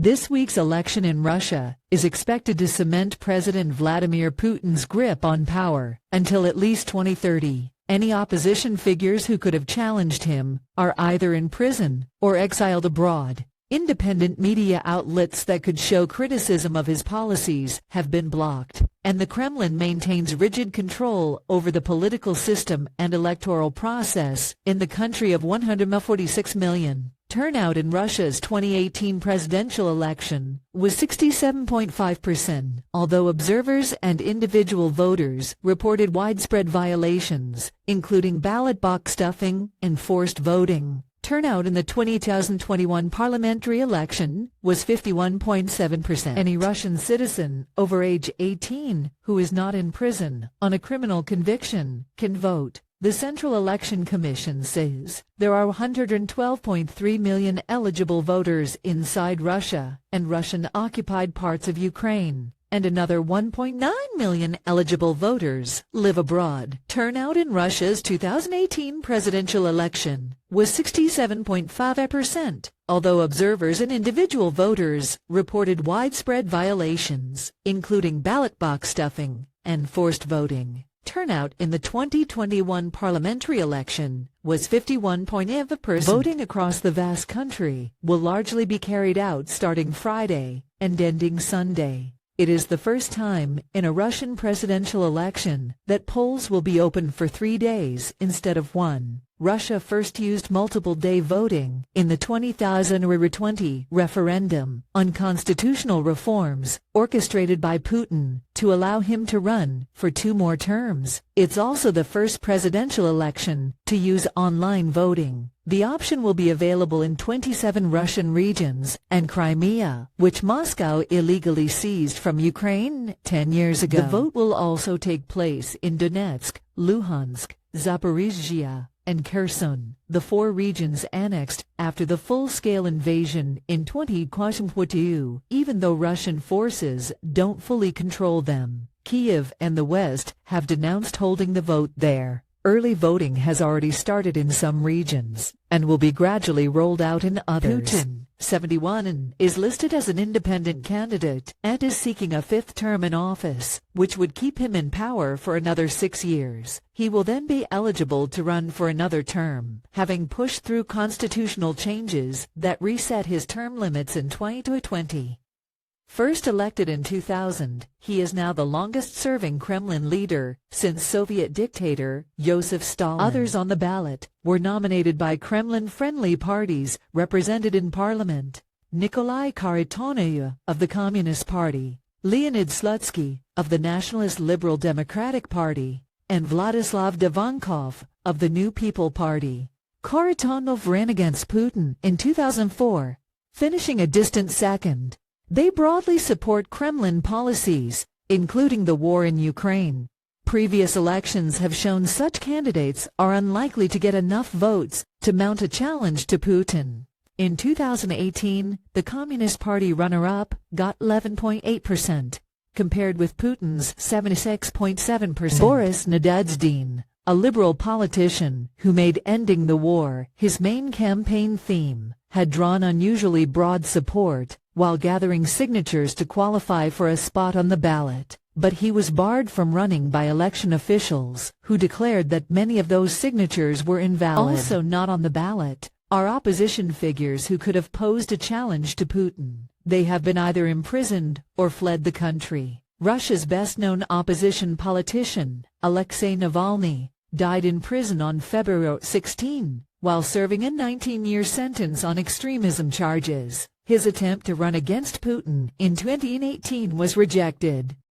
This week's election in Russia is expected to cement President Vladimir Putin's grip on power until at least 2030. Any opposition figures who could have challenged him are either in prison or exiled abroad. Independent media outlets that could show criticism of his policies have been blocked, and the Kremlin maintains rigid control over the political system and electoral process in the country of 146 million. Turnout in Russia's 2018 presidential election was 67.5%, although observers and individual voters reported widespread violations, including ballot box stuffing and forced voting. Turnout in the 2021 parliamentary election was 51.7%. Any Russian citizen over age 18 who is not in prison on a criminal conviction can vote. The Central Election Commission says there are 112.3 million eligible voters inside Russia and Russian-occupied parts of Ukraine, and another 1.9 million eligible voters live abroad. Turnout in Russia's 2018 presidential election was 67.5%, although observers and individual voters reported widespread violations, including ballot box stuffing and forced voting. Turnout in the 2021 parliamentary election was 51.5%. Voting across the vast country will largely be carried out starting Friday and ending Sunday. It is the first time in a Russian presidential election that polls will be open for 3 days instead of 1. Russia first used multiple-day voting in the 2020 referendum on constitutional reforms orchestrated by Putin to allow him to run for 2 more terms. It's also the first presidential election to use online voting. The option will be available in 27 Russian regions and Crimea, which Moscow illegally seized from Ukraine 10 years ago. The vote will also take place in Donetsk, Luhansk, Zaporizhzhia, and Kherson, the 4 regions annexed after the full-scale invasion in 2022, even though Russian forces don't fully control them. Kyiv and the West have denounced holding the vote there. Early voting has already started in some regions and will be gradually rolled out in others. Putin, 71, is listed as an independent candidate and is seeking a 5th term in office, which would keep him in power for another 6 years. He will then be eligible to run for another term, having pushed through constitutional changes that reset his term limits in 2020. First elected in 2000, he is now the longest-serving Kremlin leader since Soviet dictator Joseph Stalin. Others on the ballot were nominated by Kremlin-friendly parties represented in parliament: Nikolai Kharitonov of the Communist Party, Leonid Slutsky of the Nationalist Liberal Democratic Party, and Vladislav Devankov of the New People Party. Kharitonov ran against Putin in 2004, finishing a distant second. They broadly support Kremlin policies, including the war in Ukraine. Previous elections have shown such candidates are unlikely to get enough votes to mount a challenge to Putin. In 2018, the Communist Party runner-up got 11.8%, compared with Putin's 76.7%. Boris Nadezhdin, a liberal politician who made ending the war his main campaign theme, had drawn unusually broad support while gathering signatures to qualify for a spot on the ballot. But he was barred from running by election officials, who declared that many of those signatures were invalid. Also not on the ballot are opposition figures who could have posed a challenge to Putin. They have been either imprisoned or fled the country. Russia's best-known opposition politician, Alexei Navalny, died in prison on February 16, while serving a 19-year sentence on extremism charges. His attempt to run against Putin in 2018 was rejected.